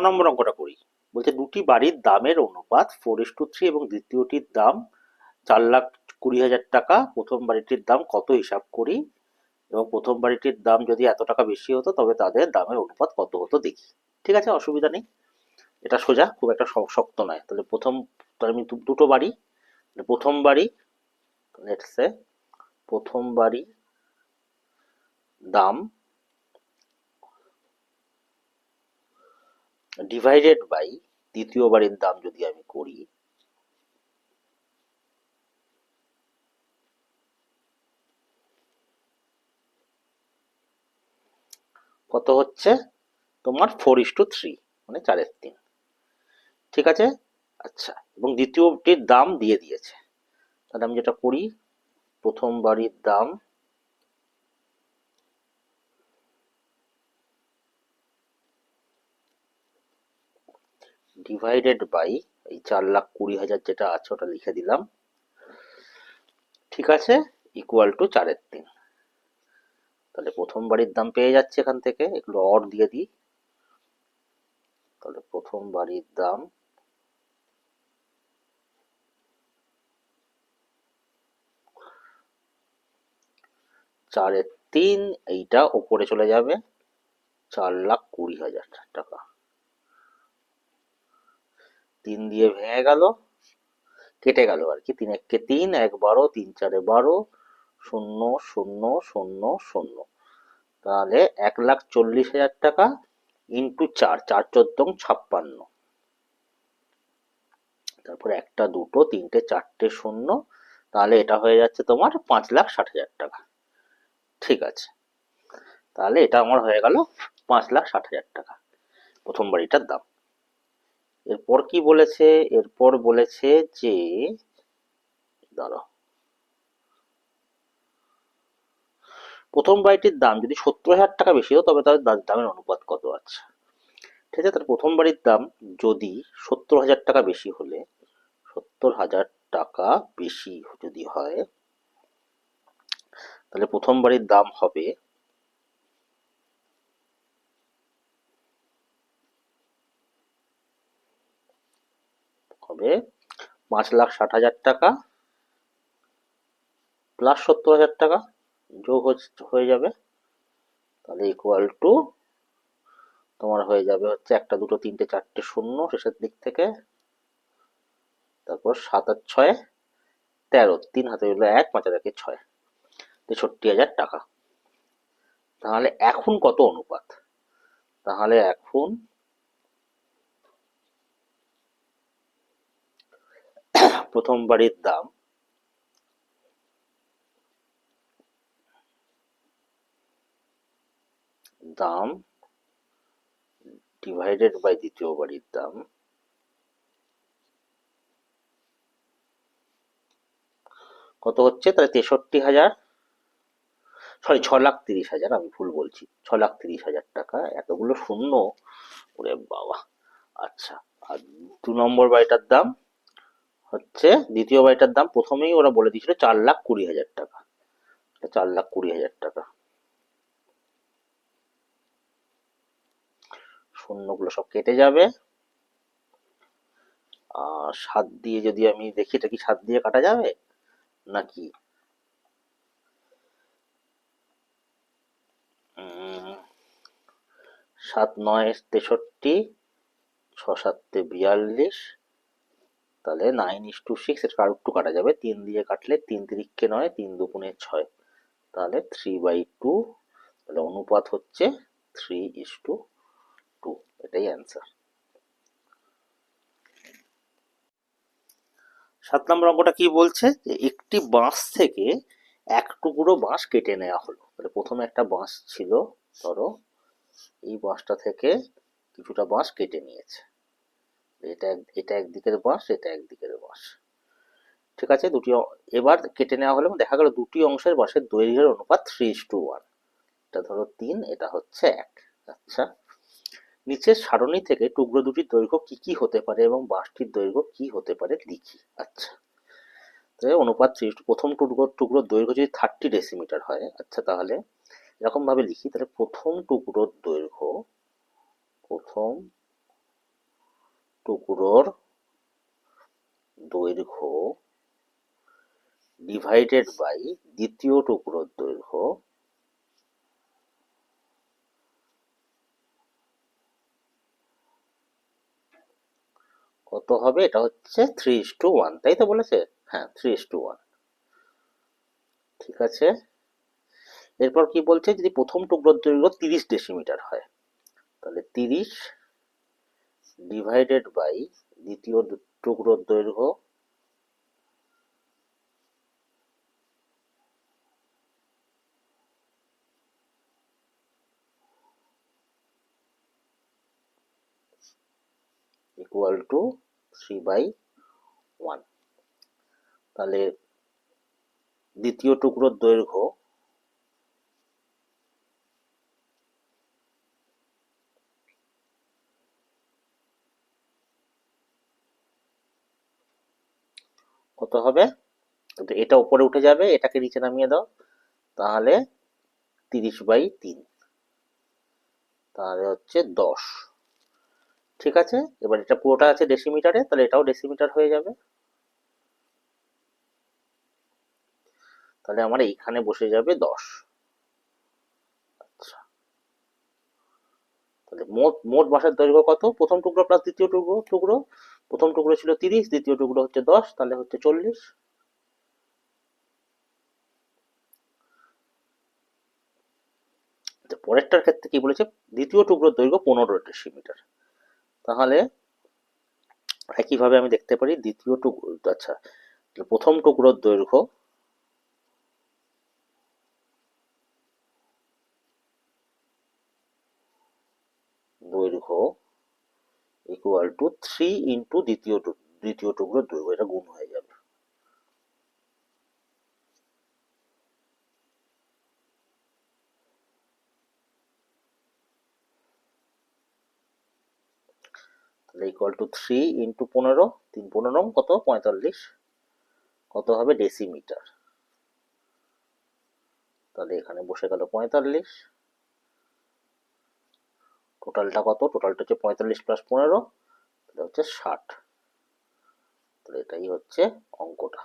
নম্বর অঙ্কটা করি। বলছে দুটি বাড়ির দামের অনুপাত 4:3 এবং দ্বিতীয়টির দাম 4,20,000 টাকা। প্রথম বাড়িটির দাম কত হিসাব করি, এবং প্রথম বাড়িটির দাম যদি এত টাকা বেশি হতো তবে তাদের দামের অনুপাত কত হতো দেখি। ঠিক আছে, অসুবিধা নেই, এটা সোজা, খুব একটা শক্ত নয়। তাহলে আমি দুটো বাড়ি, প্রথম বাড়ি, লেটস সে প্রথম বাড়ি দাম ডিভাইডেড বাই দ্বিতীয় বাড়ির দাম যদি আমি করি, কত হচ্ছে তোমার 4:3, মানে 4/3। ঠিক আছে, আচ্ছা, এবং দ্বিতীয়টির দাম দিয়ে দিয়েছে। তাহলে আমি যেটা করি, প্রথম বাড়ির দাম ডিভাইডেড বাই এই 4,20,000 যেটা আছে ওটা লিখে দিলাম, ঠিক আছে, ইকুয়াল টু 4/3। তাহলে প্রথম বাড়ির দাম পেয়ে যাচ্ছে এখান থেকে, এগুলো অর দিয়ে দিই। তাহলে প্রথম বাড়ির দাম চারের তিন, এইটা ওপরে চলে যাবে 4,20,000 টাকা। 3 দিয়ে ভেঙে গেল, কেটে গেল আর কি, 3 একে 3, 1 12, 3 4 12, 0 0 0 0। তাহলে 1,40,000 টাকা ইন্টু 4, 4 14 56। তারপরে একটা দুটো তিনটে চারটে শূন্য, তাহলে এটা হয়ে যাচ্ছে তোমার 5,60,000 টাকা। ঠিক আছে, তাহলে এটা আমার হয়ে গেল 5,60,000 টাকা প্রথম বাড়িটার দাম। এরপর কি বলেছে, এরপর বলেছে যে, দাঁড়াও, প্রথম বাড়িটির দাম যদি 70,000 টাকা বেশি হতো তবে তাদের দামের অনুপাত কত আছে। ঠিক আছে, তাহলে প্রথম বাড়ির দাম যদি 70,000 টাকা বেশি হলে, 70,000 টাকা বেশি যদি হয়, তাহলে প্রথম বাড়ির দাম হবে হবে 5,60,000 টাকা প্লাস 70,000 টাকা যোগ হয়ে যাবে, তাহলে ইকুয়াল টু তোমার হয়ে যাবে হচ্ছে একটা দুটো তিনটে চারটে শূন্য শেষের দিক থেকে, তারপর 7 আর 6 13, 3 হাতে হলো 1, 5 আর 1 6, 63,000 টাকা। তাহলে এখন কত অনুপাত, তাহলে এখন প্রথম বাড়ির দাম দাম ডিভাইডেড বাই দ্বিতীয় বাড়ির দাম কত হচ্ছে, তাহলে 63,000, সরি 6,30,000, আমি ভুল বলছি, 6,30,000 টাকা। এতগুলো শূন্য, ওরে বাবা। আচ্ছা, আর 2 নম্বর বাড়িটার দাম হচ্ছে, দ্বিতীয় বাড়িটার দাম প্রথমেই ওরা বলে দিয়েছিল 4,20,000 টাকা, 4,20,000 টাকা। শূন্যগুলো সব কেটে যাবে, আর 7 দিয়ে যদি আমি দেখি, এটা কি 7 দিয়ে কাটা যাবে নাকি, 7 9 63, 6 7 42, তাহলে 9:6, এটা আর একটু কাটা যাবে, 3 দিয়ে কাটলে 3 তিরিক্ষে 9, 3 দুগুণে 6, তাহলে 3/2, তাহলে অনুপাত হচ্ছে 3:2, এটাই অ্যান্সার। 7 নম্বর অঙ্কটা কি বলছে, যে একটি বাঁশ থেকে এক টুকরো বাঁশ কেটে নেওয়া হলো। তাহলে প্রথমে একটা বাঁশ ছিল, ধরো এই বাঁশটা থেকে কিছুটা বাঁশ কেটে নিয়েছে, এটা এটা একদিকের বাঁশ, এটা একদিকের বাঁশ। ঠিক আছে, এবার কেটে নেওয়া হলে দেখা গেল দুটি অংশের বাঁশের দৈর্ঘ্যের অনুপাত 3:1। এটা ধরো 3, এটা হচ্ছে 1। আচ্ছা, নিচের সারণী থেকে টুকরো দুটির দৈর্ঘ্য কি কি হতে পারে এবং বাঁশটির দৈর্ঘ্য কি হতে পারে লিখি। আচ্ছা, তাহলে অনুপাত 3, প্রথম টুকরোর দৈর্ঘ্য যদি 30 ডেসিমিটার হয়, আচ্ছা তাহলে এরকম ভাবে লিখি, তাহলে প্রথম টুকরোর দৈর্ঘ্য, প্রথম টুকরোর দৈর্ঘ্য ডিভাইডেড বাই দ্বিতীয় টুকরোর দৈর্ঘ্য কত হবে? এটা হচ্ছে 3:1, তাই তো বলেছে? হ্যাঁ, 3:1। ঠিক আছে, এরপর কি বলছে, যদি প্রথম টুকরোর দৈর্ঘ্য 30 ডেসিমিটার হয়, তাহলে 30 ডিভাইডেড বাই দ্বিতীয় টুকরোর দৈর্ঘ্য ইকুয়াল টু 3/1। তাহলে দ্বিতীয় টুকরোর দৈর্ঘ্য কত হবে? এটা উপরে উঠে যাবে, এটাকে নিচে নামিয়ে দাও, তাহলে 30/3, তাহলে হচ্ছে 10। ঠিক আছে, এবার এটা পুরোটা আছে ডেসিমিটারে, তাহলে এটাও ডেসিমিটার হয়ে যাবে। তাহলে আমার এইখানে বসে যাবে 10। আচ্ছা, তাহলে মোট মোট বাঁশের দৈর্ঘ্য কত? প্রথম টুকরো প্লাস দ্বিতীয় টুকরো, প্রথম টুকরো ছিল 30, দ্বিতীয় টুকরো হচ্ছে 10, তাহলে হচ্ছে 40। পরেরটার ক্ষেত্রে কি বলেছে? দ্বিতীয় টুকরোর দৈর্ঘ্য 15 ডেসিমিটার। তাহলে একইভাবে আমি দেখতে পারি দ্বিতীয় টুকরো, আচ্ছা, প্রথম টুকরোর দৈর্ঘ্য দৈর্ঘ্য ইকুয়াল টু 3 ইন্টু দ্বিতীয় টুকরোর দৈর্ঘ্য, এটা গুণ হয়ে যাবে। তাহলে ইকুয়াল টু 3 ইন্টু 15, 3×15 কত? 45। কত হবে? ডেসিমিটার। তাহলে এখানে বসে গেল 45। টোটালটা কত? টোটালটা হচ্ছে 45 প্লাস 15, তাহলে হচ্ছে 60। তাহলে এটাই হচ্ছে অঙ্কটা।